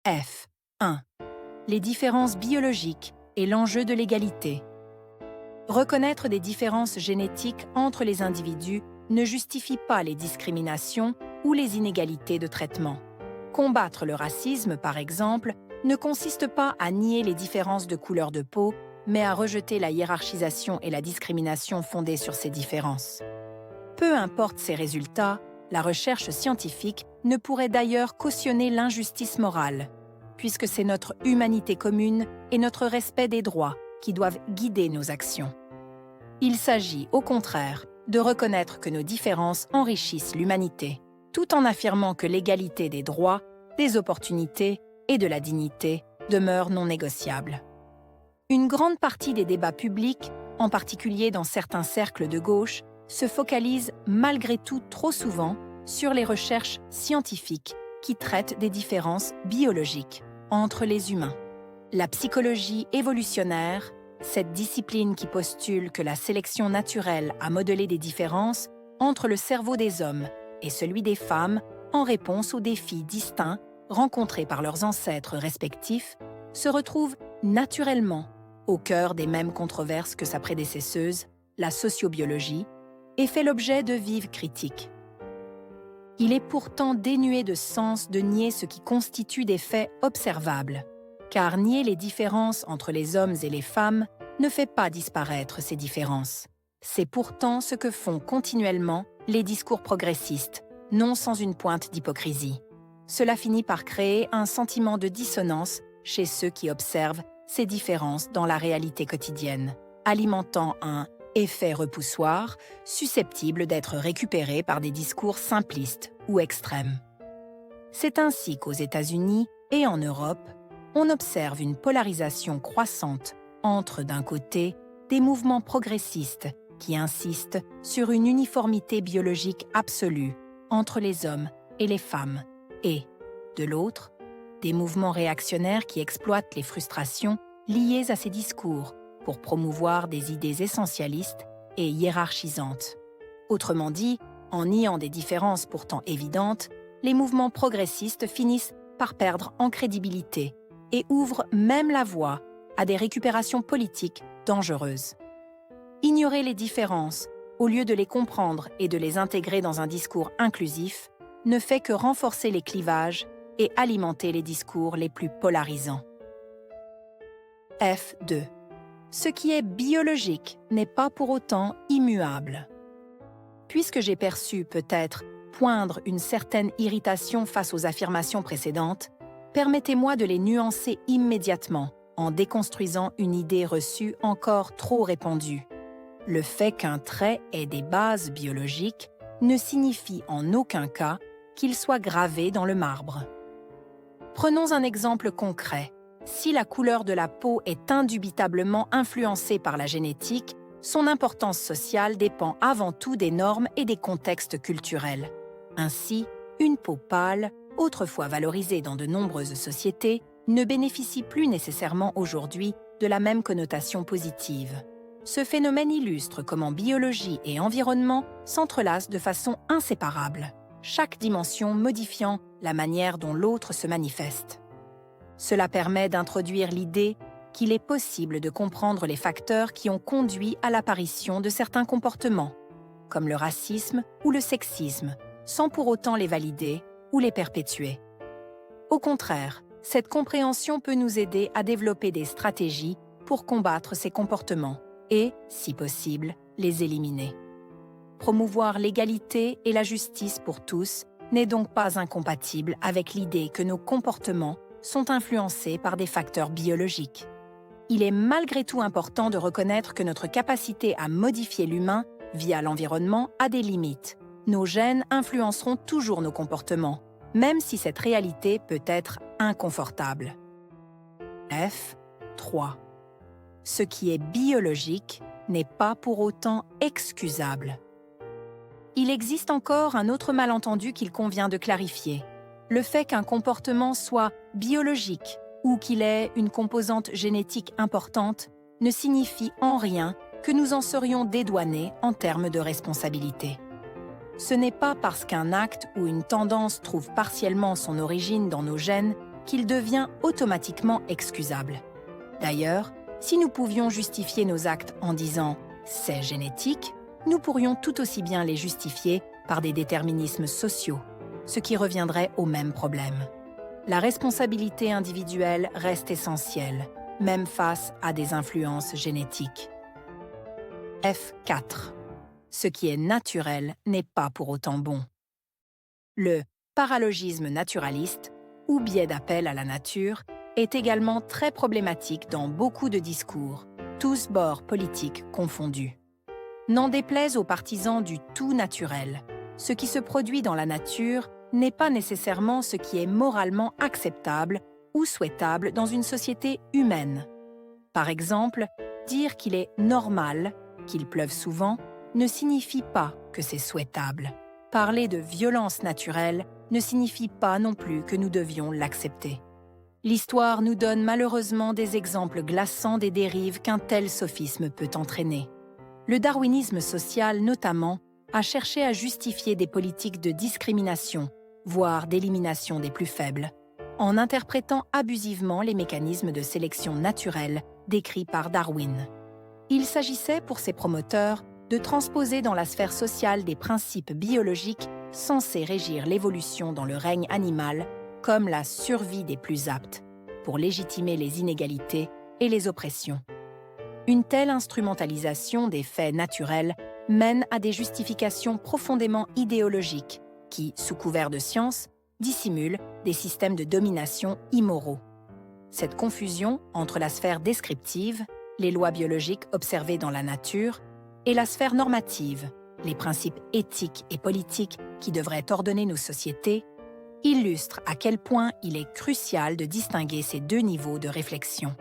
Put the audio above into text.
F. 1. Les différences biologiques et l'enjeu de l'égalité. Reconnaître des différences génétiques entre les individus ne justifie pas les discriminations ou les inégalités de traitement. Combattre le racisme, par exemple, ne consiste pas à nier les différences de couleur de peau, mais à rejeter la hiérarchisation et la discrimination fondées sur ces différences. Peu importe ces résultats, la recherche scientifique ne pourrait d'ailleurs cautionner l'injustice morale, puisque c'est notre humanité commune et notre respect des droits qui doivent guider nos actions. Il s'agit, au contraire, de reconnaître que nos différences enrichissent l'humanité, tout en affirmant que l'égalité des droits, des opportunités et de la dignité demeure non négociable. Une grande partie des débats publics, en particulier dans certains cercles de gauche, se focalise malgré tout trop souvent sur les recherches scientifiques qui traitent des différences biologiques entre les humains. La psychologie évolutionnaire, cette discipline qui postule que la sélection naturelle a modelé des différences entre le cerveau des hommes et celui des femmes en réponse aux défis distincts rencontrés par leurs ancêtres respectifs, se retrouve naturellement au cœur des mêmes controverses que sa prédécesseuse, la sociobiologie, et fait l'objet de vives critiques. Il est pourtant dénué de sens de nier ce qui constitue des faits observables, car nier les différences entre les hommes et les femmes ne fait pas disparaître ces différences. C'est pourtant ce que font continuellement les discours progressistes, non sans une pointe d'hypocrisie. Cela finit par créer un sentiment de dissonance chez ceux qui observent ces différences dans la réalité quotidienne, alimentant un effet repoussoir susceptible d'être récupéré par des discours simplistes ou extrêmes. C'est ainsi qu'aux États-Unis et en Europe, on observe une polarisation croissante entre, d'un côté, des mouvements progressistes qui insistent sur une uniformité biologique absolue entre les hommes et les femmes, et, de l'autre, des mouvements réactionnaires qui exploitent les frustrations liées à ces discours pour promouvoir des idées essentialistes et hiérarchisantes. Autrement dit, en niant des différences pourtant évidentes, les mouvements progressistes finissent par perdre en crédibilité et ouvrent même la voie à des récupérations politiques dangereuses. Ignorer les différences, au lieu de les comprendre et de les intégrer dans un discours inclusif, ne fait que renforcer les clivages et alimenter les discours les plus polarisants. F2. Ce qui est biologique n'est pas pour autant immuable. Puisque j'ai perçu peut-être poindre une certaine irritation face aux affirmations précédentes, permettez-moi de les nuancer immédiatement en déconstruisant une idée reçue encore trop répandue. Le fait qu'un trait ait des bases biologiques ne signifie en aucun cas qu'il soit gravé dans le marbre. Prenons un exemple concret. Si la couleur de la peau est indubitablement influencée par la génétique, son importance sociale dépend avant tout des normes et des contextes culturels. Ainsi, une peau pâle, autrefois valorisée dans de nombreuses sociétés, ne bénéficie plus nécessairement aujourd'hui de la même connotation positive. Ce phénomène illustre comment biologie et environnement s'entrelacent de façon inséparable, chaque dimension modifiant la manière dont l'autre se manifeste. Cela permet d'introduire l'idée qu'il est possible de comprendre les facteurs qui ont conduit à l'apparition de certains comportements, comme le racisme ou le sexisme, sans pour autant les valider ou les perpétuer. Au contraire, cette compréhension peut nous aider à développer des stratégies pour combattre ces comportements et, si possible, les éliminer. Promouvoir l'égalité et la justice pour tous n'est donc pas incompatible avec l'idée que nos comportements sont influencés par des facteurs biologiques. Il est malgré tout important de reconnaître que notre capacité à modifier l'humain via l'environnement a des limites. Nos gènes influenceront toujours nos comportements, même si cette réalité peut être inconfortable. F. 3. Ce qui est biologique n'est pas pour autant excusable. Il existe encore un autre malentendu qu'il convient de clarifier. Le fait qu'un comportement soit biologique ou qu'il ait une composante génétique importante ne signifie en rien que nous en serions dédouanés en termes de responsabilité. Ce n'est pas parce qu'un acte ou une tendance trouve partiellement son origine dans nos gènes qu'il devient automatiquement excusable. D'ailleurs, si nous pouvions justifier nos actes en disant « c'est génétique », nous pourrions tout aussi bien les justifier par des déterminismes sociaux, ce qui reviendrait au même problème. La responsabilité individuelle reste essentielle, même face à des influences génétiques. F4. Ce qui est naturel n'est pas pour autant bon. Le paralogisme naturaliste, ou biais d'appel à la nature, est également très problématique dans beaucoup de discours, tous bords politiques confondus. N'en déplaise aux partisans du tout naturel, ce qui se produit dans la nature n'est pas nécessairement ce qui est moralement acceptable ou souhaitable dans une société humaine. Par exemple, dire qu'il est normal qu'il pleuve souvent ne signifie pas que c'est souhaitable. Parler de violence naturelle ne signifie pas non plus que nous devions l'accepter. L'histoire nous donne malheureusement des exemples glaçants des dérives qu'un tel sophisme peut entraîner. Le darwinisme social, notamment, a cherché à justifier des politiques de discrimination, voire d'élimination des plus faibles, en interprétant abusivement les mécanismes de sélection naturelle décrits par Darwin. Il s'agissait pour ses promoteurs de transposer dans la sphère sociale des principes biologiques censés régir l'évolution dans le règne animal, comme la survie des plus aptes, pour légitimer les inégalités et les oppressions. Une telle instrumentalisation des faits naturels mène à des justifications profondément idéologiques qui, sous couvert de science, dissimulent des systèmes de domination immoraux. Cette confusion entre la sphère descriptive, les lois biologiques observées dans la nature, et la sphère normative, les principes éthiques et politiques qui devraient ordonner nos sociétés, illustre à quel point il est crucial de distinguer ces deux niveaux de réflexion.